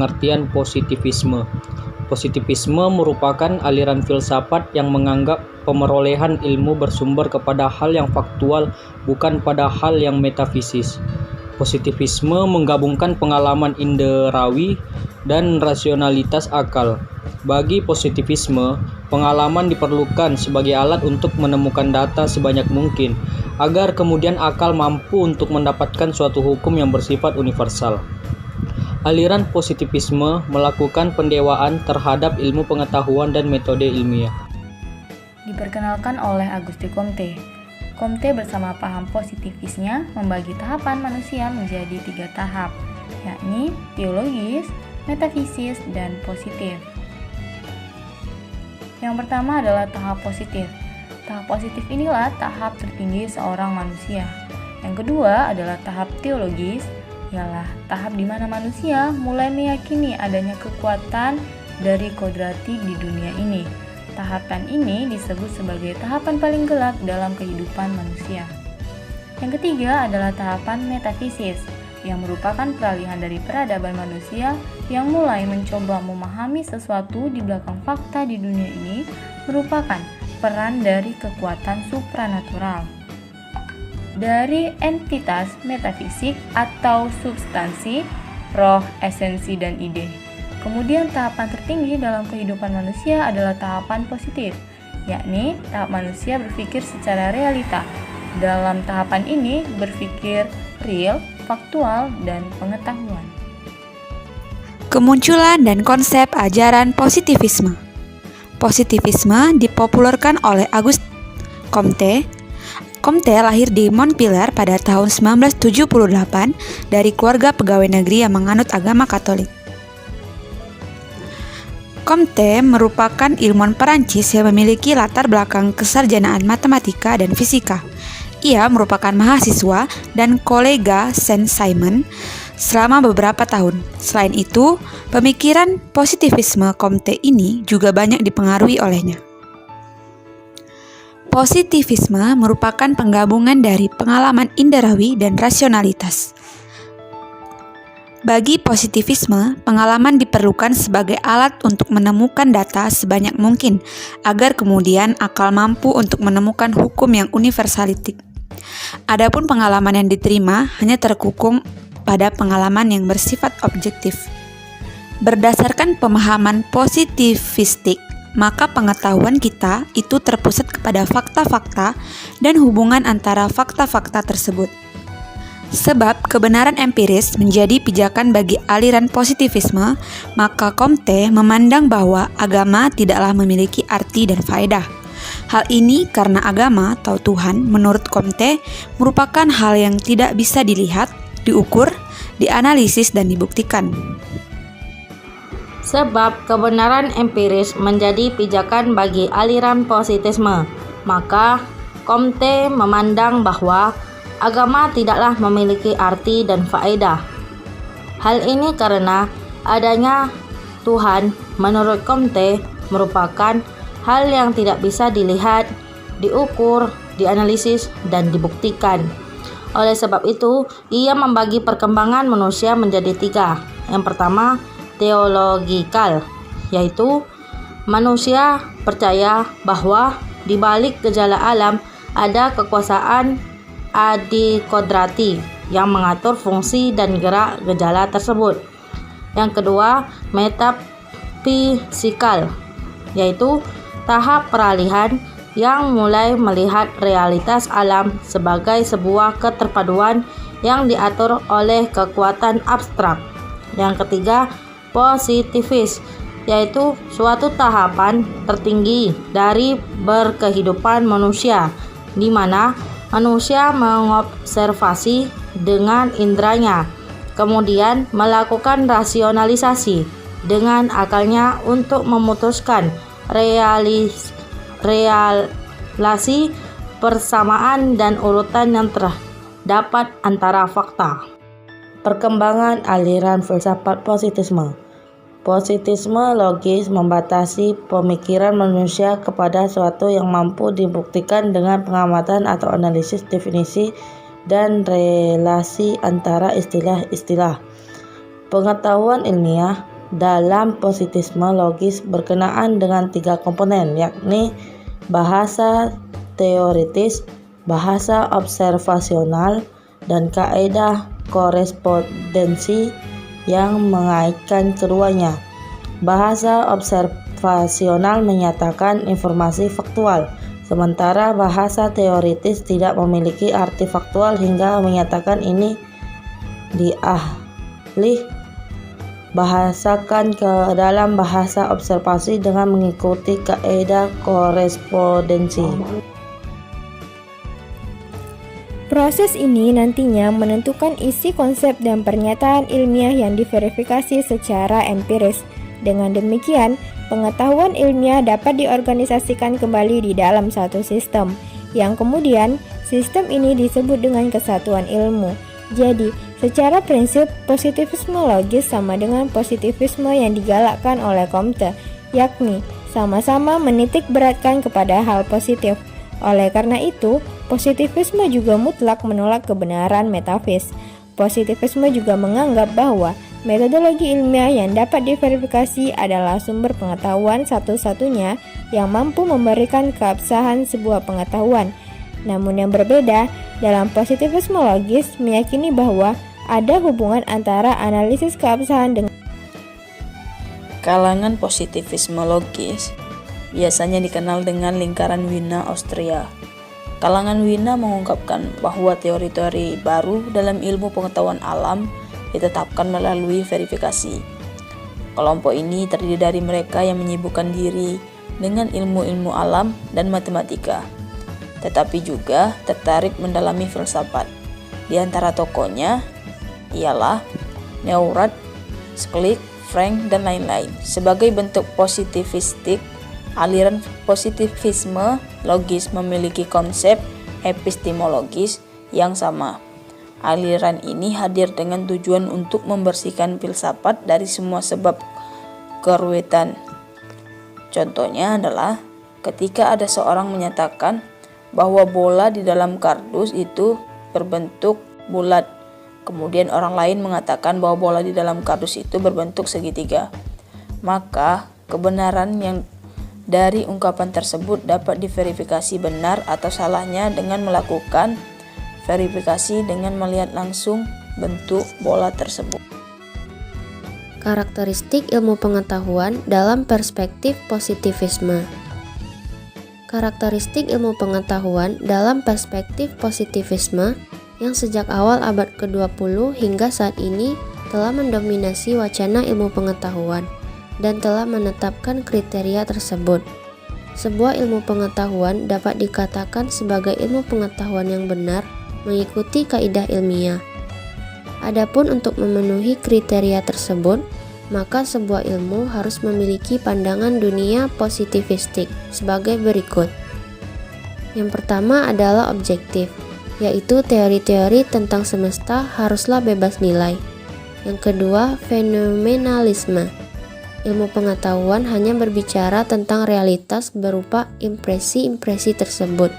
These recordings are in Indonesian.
pengertian positivisme. Positivisme merupakan aliran filsafat yang menganggap pemerolehan ilmu bersumber kepada hal yang faktual, bukan pada hal yang metafisis. Positivisme menggabungkan pengalaman inderawi dan rasionalitas akal. Bagi positivisme, pengalaman diperlukan sebagai alat untuk menemukan data sebanyak mungkin, agar kemudian akal mampu untuk mendapatkan suatu hukum yang bersifat universal. Aliran positivisme melakukan pendewaan terhadap ilmu pengetahuan dan metode ilmiah. Diperkenalkan oleh Auguste Comte. Comte bersama paham positivisnya membagi tahapan manusia menjadi 3 tahap, yakni teologis, metafisis, dan positif. Yang pertama adalah tahap positif. Tahap positif inilah tahap tertinggi seorang manusia. Yang kedua adalah tahap teologis, ialah tahap di mana manusia mulai meyakini adanya kekuatan dari kodrati di dunia ini. Tahapan ini disebut sebagai tahapan paling gelap dalam kehidupan manusia. Yang ketiga adalah tahapan metafisis, yang merupakan peralihan dari peradaban manusia yang mulai mencoba memahami sesuatu di belakang fakta di dunia ini merupakan peran dari kekuatan supranatural. Dari entitas metafisik atau substansi, roh, esensi, dan ide. Kemudian tahapan tertinggi dalam kehidupan manusia adalah tahapan positif, yakni tahap manusia berpikir secara realita. Dalam tahapan ini berpikir real, faktual, dan pengetahuan. Kemunculan dan konsep ajaran positivisme. Positivisme dipopulerkan oleh Auguste Comte. Comte lahir di Montpellier pada tahun 1978 dari keluarga pegawai negeri yang menganut agama Katolik. Comte merupakan ilmuwan Perancis yang memiliki latar belakang kesarjanaan matematika dan fisika. Ia merupakan mahasiswa dan kolega Saint-Simon selama beberapa tahun. Selain itu, pemikiran positivisme Comte ini juga banyak dipengaruhi olehnya. Positivisme merupakan penggabungan dari pengalaman inderawi dan rasionalitas. Bagi positivisme, pengalaman diperlukan sebagai alat untuk menemukan data sebanyak mungkin, agar kemudian akal mampu untuk menemukan hukum yang universalitik. Adapun pengalaman yang diterima hanya terkukung pada pengalaman yang bersifat objektif. Berdasarkan pemahaman positivistik, maka pengetahuan kita itu terpusat kepada fakta-fakta dan hubungan antara fakta-fakta tersebut. Sebab kebenaran empiris menjadi pijakan bagi aliran positivisme, maka Comte memandang bahwa agama tidaklah memiliki arti dan faedah. Hal ini karena agama atau Tuhan menurut Comte merupakan hal yang tidak bisa dilihat, diukur, dianalisis, dan dibuktikan. Sebab kebenaran empiris menjadi pijakan bagi aliran positivisme, maka Comte memandang bahwa agama tidaklah memiliki arti dan faedah. Hal ini karena adanya Tuhan menurut Comte merupakan hal yang tidak bisa dilihat, diukur, dianalisis, dan dibuktikan. Oleh sebab itu, ia membagi perkembangan manusia menjadi 3. Yang pertama, teologikal, yaitu manusia percaya bahwa di balik gejala alam ada kekuasaan adikodrati yang mengatur fungsi dan gerak gejala tersebut. Yang kedua, metafisikal, yaitu tahap peralihan yang mulai melihat realitas alam sebagai sebuah keterpaduan yang diatur oleh kekuatan abstrak. Yang ketiga, positivis, yaitu suatu tahapan tertinggi dari berkehidupan manusia, di mana manusia mengobservasi dengan indranya, kemudian melakukan rasionalisasi dengan akalnya untuk memutuskan relasi persamaan dan urutan yang terdapat antara fakta. Perkembangan aliran filsafat positisme. Positisme logis membatasi pemikiran manusia kepada sesuatu yang mampu dibuktikan dengan pengamatan atau analisis definisi dan relasi antara istilah-istilah. Pengetahuan ilmiah dalam positivisme logis berkenaan dengan 3 komponen, yakni bahasa teoritis, bahasa observasional, dan kaidah korespondensi yang mengaitkan keduanya. Bahasa observasional menyatakan informasi faktual, sementara bahasa teoritis tidak memiliki arti faktual hingga menyatakan ini dialih bahasakan ke dalam bahasa observasi dengan mengikuti kaidah korespondensi. Proses ini nantinya menentukan isi konsep dan pernyataan ilmiah yang diverifikasi secara empiris. Dengan demikian, pengetahuan ilmiah dapat diorganisasikan kembali di dalam satu sistem, yang kemudian sistem ini disebut dengan kesatuan ilmu. Jadi, secara prinsip, positivisme logis sama dengan positivisme yang digalakkan oleh Comte, yakni sama-sama menitik beratkan kepada hal positif. Oleh karena itu, positivisme juga mutlak menolak kebenaran metafis. Positivisme juga menganggap bahwa metodologi ilmiah yang dapat diverifikasi adalah sumber pengetahuan satu-satunya yang mampu memberikan keabsahan sebuah pengetahuan. Namun yang berbeda, dalam positivisme logis meyakini bahwa ada hubungan antara analisis keabsahan dengan Kalangan positivisme logis biasanya dikenal dengan lingkaran Wiener Austria. Kalangan Wiener mengungkapkan bahwa teori-teori baru dalam ilmu pengetahuan alam ditetapkan melalui verifikasi. Kelompok ini terdiri dari mereka yang menyibukkan diri dengan ilmu-ilmu alam dan matematika, tetapi juga tertarik mendalami filsafat. Di antara tokohnya ialah Neurath, Schlick, Frank, dan lain-lain. Sebagai bentuk positivistik, aliran positivisme logis memiliki konsep epistemologis yang sama. Aliran ini hadir dengan tujuan untuk membersihkan filsafat dari semua sebab keruwetan. Contohnya adalah ketika ada seorang menyatakan bahwa bola di dalam kardus itu berbentuk bulat, kemudian orang lain mengatakan bahwa bola di dalam kardus itu berbentuk segitiga, maka kebenaran yang dari ungkapan tersebut dapat diverifikasi benar atau salahnya dengan melakukan verifikasi dengan melihat langsung bentuk bola tersebut. Karakteristik ilmu pengetahuan dalam perspektif positivisme. Karakteristik ilmu pengetahuan dalam perspektif positivisme yang sejak awal abad ke-20 hingga saat ini telah mendominasi wacana ilmu pengetahuan dan telah menetapkan kriteria tersebut. Sebuah ilmu pengetahuan dapat dikatakan sebagai ilmu pengetahuan yang benar mengikuti kaidah ilmiah. Adapun untuk memenuhi kriteria tersebut, maka sebuah ilmu harus memiliki pandangan dunia positivistik sebagai berikut. Yang pertama adalah objektif, yaitu teori-teori tentang semesta haruslah bebas nilai. Yang kedua, fenomenalisme. Ilmu pengetahuan hanya berbicara tentang realitas berupa impresi-impresi tersebut.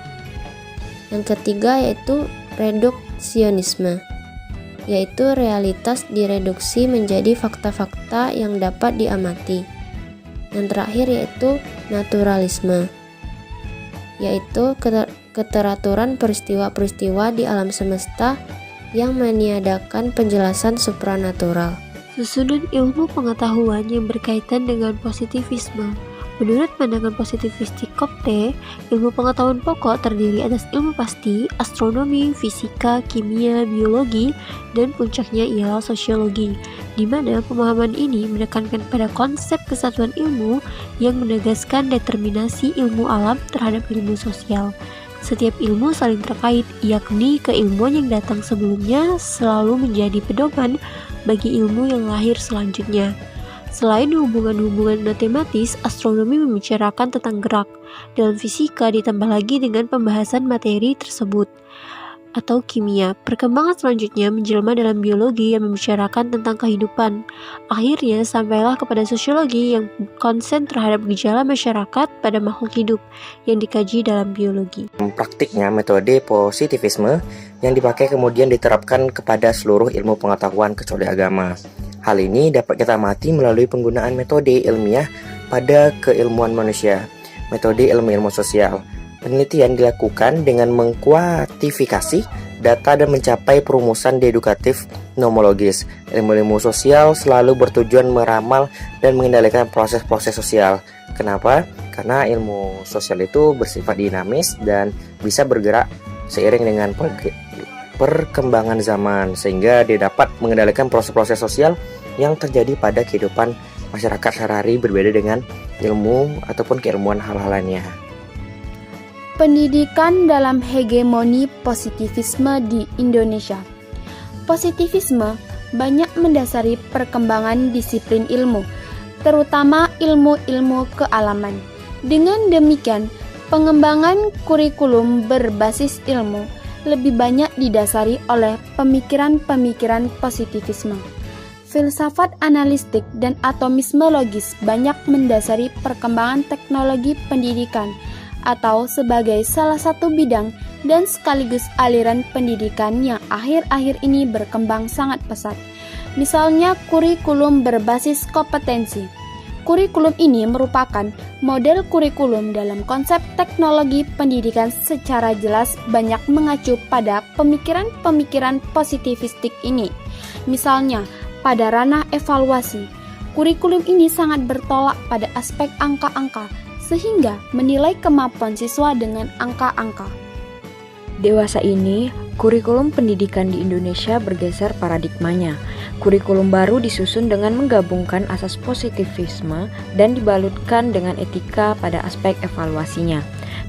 Yang ketiga yaitu reduksionisme, yaitu realitas direduksi menjadi fakta-fakta yang dapat diamati. Yang terakhir yaitu naturalisme, yaitu keteraturan peristiwa-peristiwa di alam semesta yang meniadakan penjelasan supranatural. Susunan ilmu pengetahuan yang berkaitan dengan positivisme. Menurut pandangan positivistik Comte, ilmu pengetahuan pokok terdiri atas ilmu pasti, astronomi, fisika, kimia, biologi, dan puncaknya ialah sosiologi, di mana pemahaman ini menekankan pada konsep kesatuan ilmu yang menegaskan determinasi ilmu alam terhadap ilmu sosial. Setiap ilmu saling terkait, yakni keilmuan yang datang sebelumnya selalu menjadi pedoman bagi ilmu yang lahir selanjutnya. Selain hubungan-hubungan matematis, astronomi membicarakan tentang gerak. Dalam fisika ditambah lagi dengan pembahasan materi tersebut atau kimia. Perkembangan selanjutnya menjelma dalam biologi yang membicarakan tentang kehidupan. Akhirnya sampailah kepada sosiologi yang konsen terhadap gejala masyarakat pada makhluk hidup yang dikaji dalam biologi. Praktiknya metode positivisme yang dipakai kemudian diterapkan kepada seluruh ilmu pengetahuan kecuali agama. Hal ini dapat kita amati melalui penggunaan metode ilmiah pada keilmuan manusia, metode ilmu sosial. Penelitian dilakukan dengan mengkuantifikasi data dan mencapai perumusan dedukatif nomologis. Ilmu-ilmu sosial selalu bertujuan meramal dan mengendalikan proses-proses sosial. Kenapa? Karena ilmu sosial itu bersifat dinamis dan bisa bergerak seiring dengan perkembangan zaman, sehingga dia dapat mengendalikan proses-proses sosial yang terjadi pada kehidupan masyarakat sehari-hari, berbeda dengan ilmu ataupun keilmuan hal-hal lainnya. Pendidikan dalam hegemoni positivisme di Indonesia. Positivisme banyak mendasari perkembangan disiplin ilmu, terutama ilmu-ilmu kealaman. Dengan demikian, pengembangan kurikulum berbasis ilmu lebih banyak didasari oleh pemikiran-pemikiran positivisme. Filsafat analistik dan atomisme logis banyak mendasari perkembangan teknologi pendidikan atau sebagai salah satu bidang dan sekaligus aliran pendidikan yang akhir-akhir ini berkembang sangat pesat. Misalnya kurikulum berbasis kompetensi. Kurikulum ini merupakan model kurikulum dalam konsep teknologi pendidikan secara jelas banyak mengacu pada pemikiran-pemikiran positivistik ini. Misalnya, pada ranah evaluasi, kurikulum ini sangat bertolak pada aspek angka-angka, sehingga menilai kemampuan siswa dengan angka-angka. Dewasa ini, kurikulum pendidikan di Indonesia bergeser paradigmanya. Kurikulum baru disusun dengan menggabungkan asas positivisme dan dibalutkan dengan etika pada aspek evaluasinya.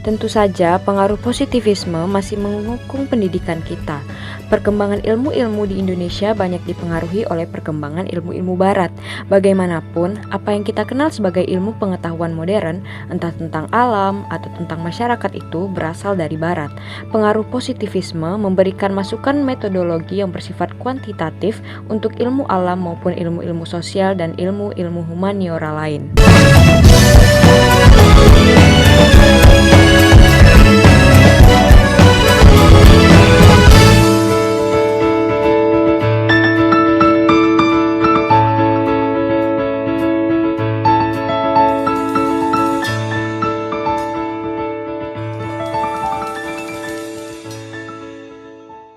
Tentu saja pengaruh positivisme masih mengukung pendidikan kita. Perkembangan ilmu-ilmu di Indonesia banyak dipengaruhi oleh perkembangan ilmu-ilmu barat. Bagaimanapun, apa yang kita kenal sebagai ilmu pengetahuan modern, entah tentang alam atau tentang masyarakat itu berasal dari barat. Pengaruh positivisme memberikan masukan metodologi yang bersifat kuantitatif untuk ilmu alam maupun ilmu-ilmu sosial dan ilmu-ilmu humaniora lain.